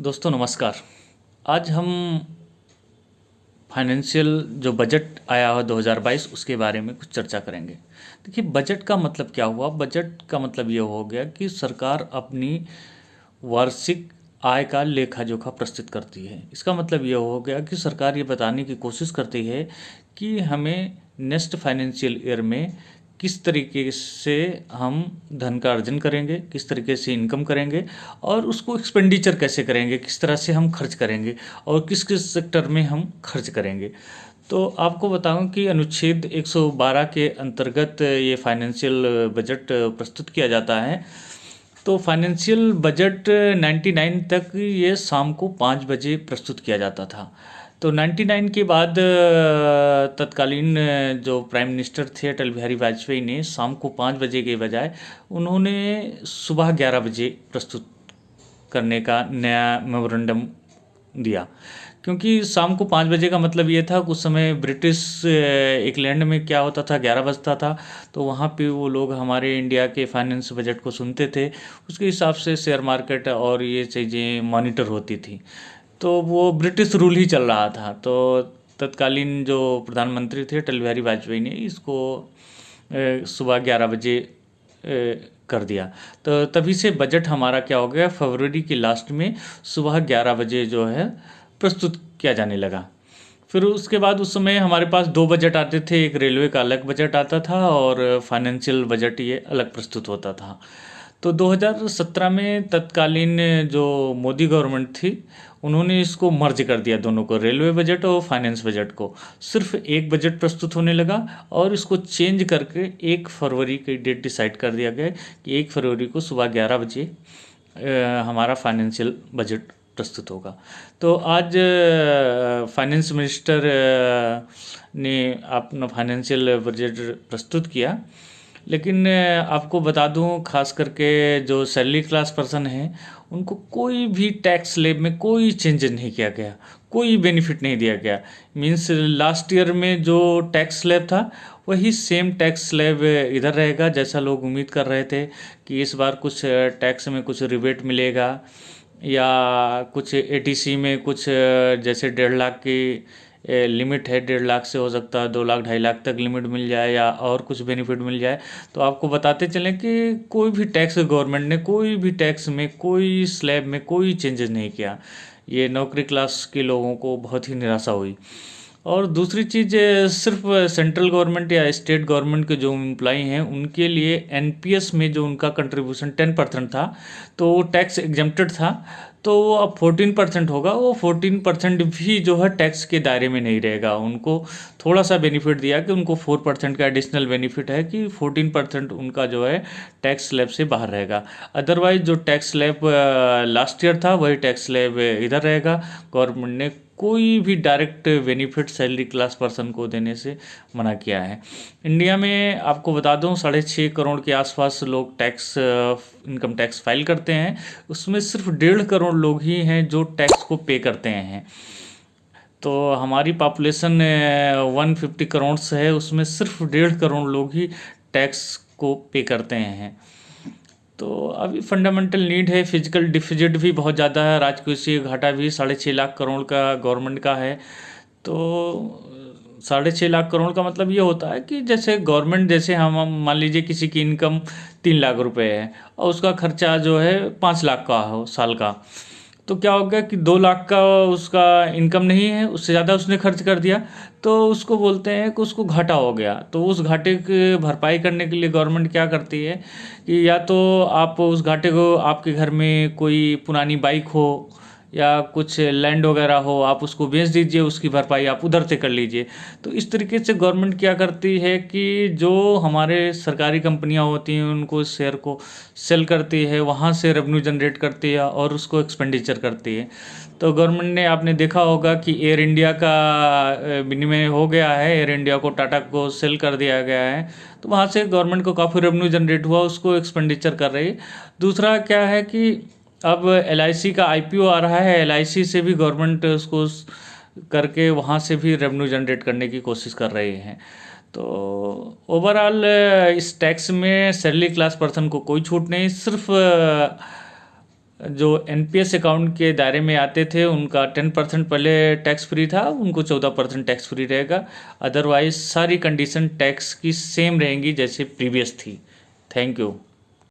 दोस्तों नमस्कार। आज हम फाइनेंशियल जो बजट आया हो 2022 उसके बारे में कुछ चर्चा करेंगे। देखिए, बजट का मतलब क्या हुआ? बजट का मतलब ये हो गया कि सरकार अपनी वार्षिक आय का लेखा जोखा प्रस्तुत करती है। इसका मतलब ये हो गया कि सरकार ये बताने की कोशिश करती है कि हमें नेक्स्ट फाइनेंशियल ईयर में किस तरीके से हम धन का अर्जन करेंगे, किस तरीके से इनकम करेंगे और उसको एक्सपेंडिचर कैसे करेंगे, किस तरह से हम खर्च करेंगे और किस किस सेक्टर में हम खर्च करेंगे। तो आपको बताऊं कि अनुच्छेद 112 के अंतर्गत ये फाइनेंशियल बजट प्रस्तुत किया जाता है। तो फाइनेंशियल बजट 99 तक ये शाम को 5 बजे प्रस्तुत किया जाता था। तो 99 के बाद तत्कालीन जो प्राइम मिनिस्टर थे अटल बिहारी वाजपेयी ने शाम को 5 बजे के बजाय उन्होंने सुबह 11 बजे प्रस्तुत करने का नया मेमोरेंडम दिया। क्योंकि शाम को 5 बजे का मतलब ये था कि उस समय ब्रिटिश इंग्लैंड में क्या होता था, 11 बजता था। तो वहाँ पे वो लोग हमारे इंडिया के फाइनेंस बजट को सुनते थे, उसके हिसाब से शेयर मार्केट और ये चीज़ें मॉनिटर होती थी। तो वो ब्रिटिश रूल ही चल रहा था। तो तत्कालीन जो प्रधानमंत्री थे अटल बिहारी वाजपेयी ने इसको सुबह 11 बजे कर दिया। तो तभी से बजट हमारा क्या हो गया, फरवरी के लास्ट में सुबह 11 बजे जो है प्रस्तुत किया जाने लगा। फिर उसके बाद उस समय हमारे पास दो बजट आते थे, एक रेलवे का अलग बजट आता था और फाइनेंशियल बजट ये अलग प्रस्तुत होता था। तो 2017 में तत्कालीन जो मोदी गवर्नमेंट थी उन्होंने इसको मर्ज कर दिया, दोनों को, रेलवे बजट और फाइनेंस बजट को सिर्फ एक बजट प्रस्तुत होने लगा और इसको चेंज करके 1 फरवरी की डेट डिसाइड कर दिया गया कि 1 फरवरी को सुबह 11 बजे हमारा फाइनेंशियल बजट प्रस्तुत होगा। तो आज फाइनेंस मिनिस्टर ने अपना फाइनेंशियल बजट प्रस्तुत किया। लेकिन आपको बता दूं, खास करके जो सैलरी क्लास पर्सन हैं उनको कोई भी टैक्स स्लैब में कोई चेंज नहीं किया गया, कोई बेनिफिट नहीं दिया गया। मींस लास्ट ईयर में जो टैक्स स्लैब था वही सेम टैक्स स्लैब इधर रहेगा, जैसा लोग उम्मीद कर रहे थे कि इस बार कुछ टैक्स में कुछ रिबेट मिलेगा या कुछ एटीसी में कुछ जैसे 1.5 लाख की लिमिट है, 1.5 लाख से हो सकता है 2 लाख 2.5 लाख तक लिमिट मिल जाए या और कुछ बेनिफिट मिल जाए। तो आपको बताते चलें कि कोई भी टैक्स गवर्नमेंट ने कोई भी टैक्स में कोई स्लैब में कोई चेंजेस नहीं किया। ये नौकरी क्लास के लोगों को बहुत ही निराशा हुई। और दूसरी चीज़, सिर्फ सेंट्रल गवर्नमेंट या स्टेट गवर्नमेंट के जो एम्प्लॉई हैं उनके लिए एनपीएस में जो उनका कंट्रीब्यूशन 10% था तो वो टैक्स एग्जेम्प्टेड था। तो वो अब 14% होगा। वो 14% भी जो है टैक्स के दायरे में नहीं रहेगा। उनको थोड़ा सा बेनिफिट दिया कि उनको 4% का एडिशनल बेनिफिट है कि 14% उनका जो है टैक्स स्लैब से बाहर रहेगा। अदरवाइज जो टैक्स स्लैब लास्ट ईयर था वही टैक्स स्लैब इधर रहेगा। गवर्नमेंट ने कोई भी direct benefit salary class person को देने से मना किया है। इंडिया में आपको बता दूं 6.5 करोड़ के आसपास लोग टैक्स इनकम टैक्स फाइल करते हैं। उसमें सिर्फ 1.5 करोड़ लोग ही हैं जो टैक्स को पे करते हैं। तो हमारी पॉपुलेशन 150 करोड़ से है, उसमें सिर्फ 1.5 करोड़ लोग ही टैक्स को पे करते हैं। तो अभी फंडामेंटल नीड है। फिजिकल डिफिजिट भी बहुत ज़्यादा है, राजकोषीय घाटा भी 6.5 लाख करोड़ का गवर्नमेंट का है। तो 6.5 लाख करोड़ का मतलब ये होता है कि जैसे गवर्नमेंट, जैसे हम मान लीजिए किसी की इनकम 3 लाख रुपए है और उसका खर्चा जो है 5 लाख का हो साल का, तो क्या हो गया कि 2 लाख का उसका इनकम नहीं है, उससे ज़्यादा उसने खर्च कर दिया, तो उसको बोलते हैं कि उसको घाटा हो गया। तो उस घाटे की भरपाई करने के लिए गवर्नमेंट क्या करती है कि या तो आप उस घाटे को, आपके घर में कोई पुरानी बाइक हो या कुछ लैंड वगैरह हो, आप उसको बेच दीजिए, उसकी भरपाई आप उधर से कर लीजिए। तो इस तरीके से गवर्नमेंट क्या करती है कि जो हमारे सरकारी कंपनियां होती हैं उनको शेयर को सेल करती है, वहाँ से रेवेन्यू जनरेट करती है और उसको एक्सपेंडिचर करती है। तो गवर्नमेंट ने, आपने देखा होगा कि एयर इंडिया का विनिमय हो गया है, एयर इंडिया को टाटा को सेल कर दिया गया है। तो वहाँ से गवर्नमेंट को काफ़ी रेवेन्यू जनरेट हुआ, उसको एक्सपेंडिचर कर रही है। दूसरा क्या है कि अब एलआईसी का आईपीओ आ रहा है, एलआईसी से भी गवर्नमेंट उसको करके वहाँ से भी रेवेन्यू जनरेट करने की कोशिश कर रहे हैं। तो ओवरऑल इस टैक्स में सैलरी क्लास पर्सन को कोई छूट नहीं, सिर्फ जो एनपीएस अकाउंट के दायरे में आते थे उनका 10% पहले टैक्स फ्री था, उनको 14% टैक्स फ्री रहेगा। अदरवाइज सारी कंडीशन टैक्स की सेम रहेंगी जैसे प्रीवियस थी। Thank you.